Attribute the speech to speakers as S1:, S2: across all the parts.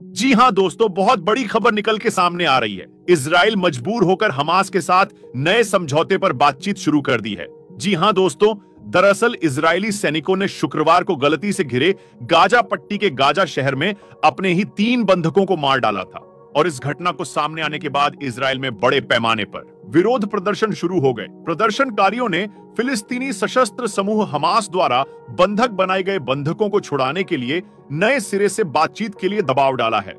S1: जी हां दोस्तों, बहुत बड़ी खबर निकल के सामने आ रही है। इजराइल मजबूर होकर हमास के साथ नए समझौते पर बातचीत शुरू कर दी है। जी हां दोस्तों, दरअसल इजरायली सैनिकों ने शुक्रवार को गलती से घिरे गाजा पट्टी के गाजा शहर में अपने ही 3 बंधकों को मार डाला था। और इस घटना को सामने आने के बाद इजराइल में बड़े पैमाने पर विरोध प्रदर्शन शुरू हो गए। प्रदर्शनकारियों ने फिलिस्तीनी सशस्त्र समूह हमास द्वारा बंधक बनाए गए बंधकों को छुड़ाने के लिए नए सिरे से बातचीत के लिए दबाव डाला है,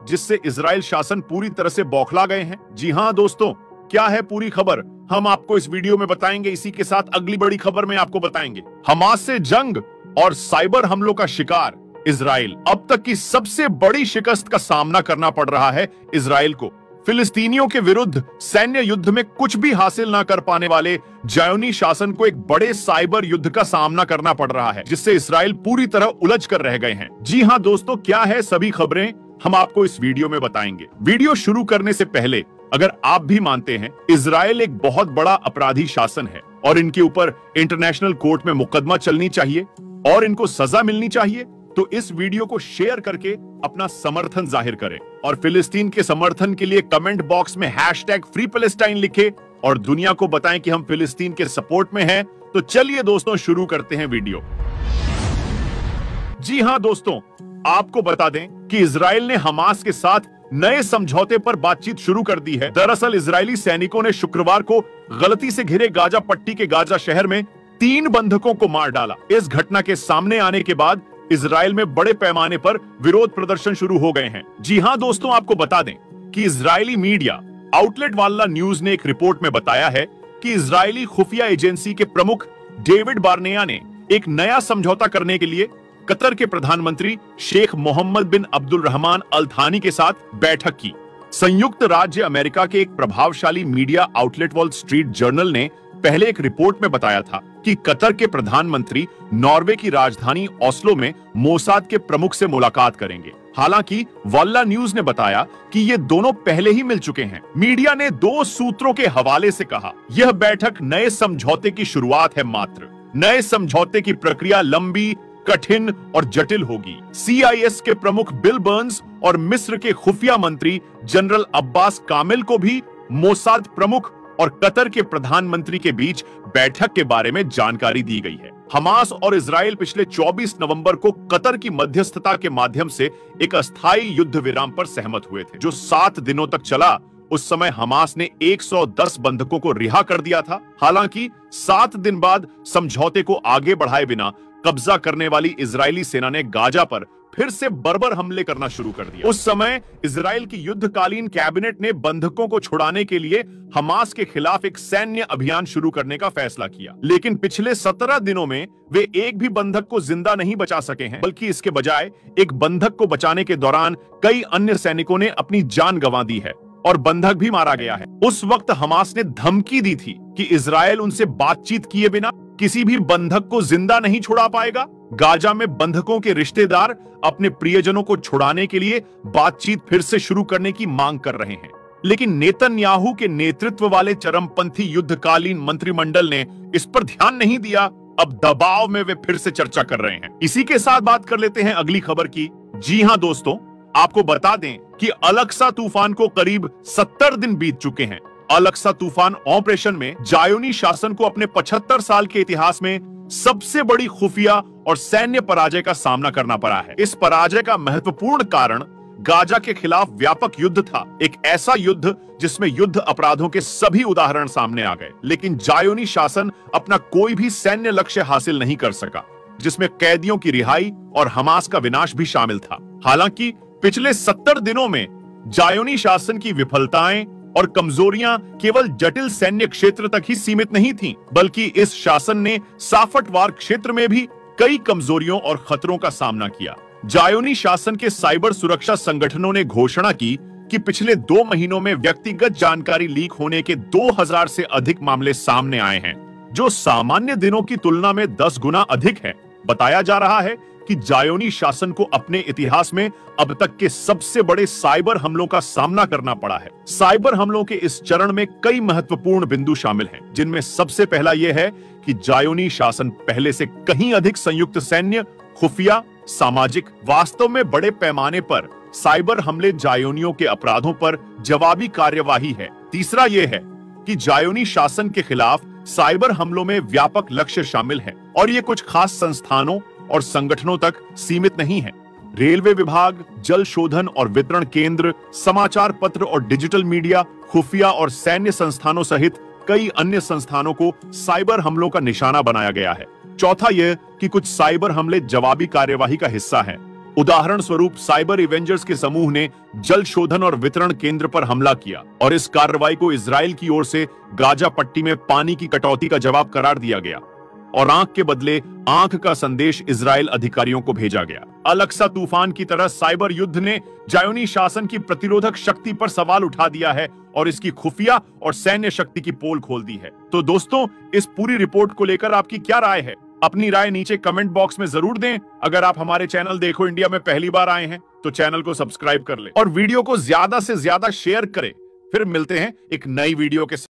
S1: जिससे इजराइल शासन पूरी तरह से बौखला गए हैं। जी हां दोस्तों, क्या है पूरी खबर हम आपको इस वीडियो में बताएंगे। इसी के साथ अगली बड़ी खबर में आपको बताएंगे। हमास से जंग और साइबर हमलों का शिकार इजराइल। अब तक की सबसे बड़ी शिकस्त का सामना करना पड़ रहा है इजराइल को। फिलिस्तीनियों के विरुद्ध सैन्य युद्ध में कुछ भी हासिल न कर पाने वाले ज़ायोनी शासन को एक बड़े साइबर युद्ध का सामना करना पड़ रहा है, जिससे इजराइल पूरी तरह उलझ कर रह गए हैं। जी हां दोस्तों, क्या है सभी खबरें हम आपको इस वीडियो में बताएंगे। वीडियो शुरू करने से पहले अगर आप भी मानते हैं इजराइल एक बहुत बड़ा अपराधी शासन है और इनके ऊपर इंटरनेशनल कोर्ट में मुकदमा चलनी चाहिए और इनको सजा मिलनी चाहिए, तो इस वीडियो को शेयर करके अपना समर्थन जाहिर करें और फिलिस्तीन के समर्थन के लिए कमेंट बॉक्स में #FreePalestine लिखें और दुनिया को बताएं कि हम फिलिस्तीन के सपोर्ट में हैं। तो चलिए दोस्तों, शुरू करते हैं वीडियो। जी हां दोस्तों, आपको बता दें कि इजराइल ने हमास के साथ नए समझौते पर बातचीत शुरू कर दी है। दरअसल इजरायली सैनिकों ने शुक्रवार को गलती से घिरे गाजा पट्टी के गाजा शहर में 3 बंधकों को मार डाला। इस घटना के सामने आने के बाद इजराइल में बड़े पैमाने पर विरोध प्रदर्शन शुरू हो गए हैं। जी हां दोस्तों, आपको बता दें कि इजरायली मीडिया आउटलेट वाला न्यूज ने एक रिपोर्ट में बताया है कि इजरायली खुफिया एजेंसी के प्रमुख डेविड बार्नेया ने एक नया समझौता करने के लिए कतर के प्रधानमंत्री शेख मोहम्मद बिन अब्दुल रहमान अल थानी के साथ बैठक की। संयुक्त राज्य अमेरिका के एक प्रभावशाली media outlet wall street journal ने पहले एक रिपोर्ट में बताया था कि कतर के प्रधानमंत्री नॉर्वे की राजधानी ओस्लो में मोसाद के प्रमुख से मुलाकात करेंगे। हालांकि वल्ला न्यूज ने बताया कि ये दोनों पहले ही मिल चुके हैं। मीडिया ने 2 सूत्रों के हवाले से कहा, यह बैठक नए समझौते की शुरुआत है मात्र। नए समझौते की प्रक्रिया लंबी, कठिन और जटिल होगी। CIS के प्रमुख बिल बर्न्स और मिस्र के खुफिया मंत्री जनरल अब्बास कामिल को भी मोसाद प्रमुख और कतर के प्रधानमंत्री के बीच बैठक के बारे में जानकारी दी गई है। हमास और इजराइल पिछले 24 नवंबर को कतर की मध्यस्थता के माध्यम से एक अस्थायी युद्ध विराम पर सहमत हुए थे, जो 7 दिनों तक चला। उस समय हमास ने 110 बंधकों को रिहा कर दिया था। हालांकि 7 दिन बाद समझौते को आगे बढ़ाए बिना कब्जा करने वाली इजरायली सेना ने गाजा पर फिर से बर्बर हमले करना शुरू कर दिया। उस समय इजराइल की युद्धकालीन कैबिनेट ने बंधकों को छुड़ाने के लिए हमास के खिलाफ एक सैन्य अभियान शुरू करने का फैसला किया, लेकिन पिछले 17 दिनों में वे एक भी बंधक को जिंदा नहीं बचा सके हैं, बल्कि इसके बजाय एक बंधक को बचाने के दौरान कई अन्य सैनिकों ने अपनी जान गंवा दी है और बंधक भी मारा गया है। उस वक्त हमास ने धमकी दी थी कि इजराइल उनसे बातचीत किए बिना किसी भी बंधक को जिंदा नहीं छुड़ा पाएगा। गाजा में बंधकों के रिश्तेदार अपने प्रियजनों को छुड़ाने के लिए बातचीत फिर से शुरू करने की मांग कर रहे हैं, लेकिन नेतन्याहू के नेतृत्व वाले चरमपंथी युद्धकालीन मंत्रिमंडल ने इस पर ध्यान नहीं दिया। अब दबाव में वे फिर से चर्चा कर रहे हैं। इसी के साथ बात कर लेते हैं अगली खबर की। जी हां दोस्तों, आपको बता दें कि अल-अक्सा तूफान को करीब 70 दिन बीत चुके हैं। अल-अक्सा तूफान ऑपरेशन में ज़ायोनी शासन को अपने 75 साल के इतिहास में सबसे बड़ी खुफिया और सैन्य पराजय का सामना करना पड़ा है। इस पराजय का महत्वपूर्ण कारण गाजा के खिलाफ व्यापक युद्ध था, एक ऐसा युद्ध जिसमें युद्ध अपराधों के सभी उदाहरण सामने आ गए, लेकिन ज़ायोनी शासन अपना कोई भी सैन्य लक्ष्य हासिल नहीं कर सका, जिसमें कैदियों की रिहाई और हमास का विनाश भी शामिल था। हालांकि पिछले 70 दिनों में ज़ायोनी शासन की विफलताएं और कमजोरियां केवल जटिल सैन्य क्षेत्र तक ही सीमित नहीं थीं, बल्कि इस शासन ने साफटवार क्षेत्र में भी कई कमजोरियों और खतरों का सामना किया। ज़ायोनी शासन के साइबर सुरक्षा संगठनों ने घोषणा की कि पिछले 2 महीनों में व्यक्तिगत जानकारी लीक होने के 2000 से अधिक मामले सामने आए हैं, जो सामान्य दिनों की तुलना में 10 गुना अधिक है। बताया जा रहा है कि ज़ायोनी शासन को अपने इतिहास में अब तक के सबसे बड़े साइबर हमलों का सामना करना पड़ा है। साइबर हमलों के इस चरण में कई महत्वपूर्ण बिंदु शामिल हैं, जिनमें सबसे पहला यह है कि ज़ायोनी शासन पहले से कहीं अधिक संयुक्त सैन्य, खुफिया, सामाजिक, वास्तव में बड़े पैमाने पर साइबर हमले जायोनियों के अपराधों पर जवाबी कार्यवाही है। तीसरा यह है कि जायोनी शासन के खिलाफ साइबर हमलों में व्यापक लक्ष्य शामिल है और ये कुछ खास संस्थानों और संगठनों तक सीमित नहीं है। रेलवे विभाग, जल शोधन और वितरण केंद्र, समाचार पत्र और डिजिटल मीडिया, खुफिया और सैन्य संस्थानों सहित कई अन्य संस्थानों को साइबर हमलों का निशाना बनाया गया है। चौथा यह कि कुछ साइबर हमले जवाबी कार्यवाही का हिस्सा हैं। उदाहरण स्वरूप साइबर एवेंजर्स के समूह ने जल शोधन और वितरण केंद्र पर हमला किया और इस कार्रवाई को इजराइल की ओर से गाजा पट्टी में पानी की कटौती का जवाब करार दिया गया और आंख के बदले आंख का संदेश इजराइल अधिकारियों को भेजा गया। अल-अक्सा तूफान की तरह साइबर युद्ध ने जायोनी शासन की प्रतिरोधक शक्ति पर सवाल उठा दिया है और इसकी खुफिया और सैन्य शक्ति की पोल खोल दी है। तो दोस्तों, इस पूरी रिपोर्ट को लेकर आपकी क्या राय है? अपनी राय नीचे कमेंट बॉक्स में जरूर दें। अगर आप हमारे चैनल देखो इंडिया में पहली बार आए हैं तो चैनल को सब्सक्राइब कर लें और वीडियो को ज्यादा से ज्यादा शेयर करें। फिर मिलते हैं एक नई वीडियो के साथ।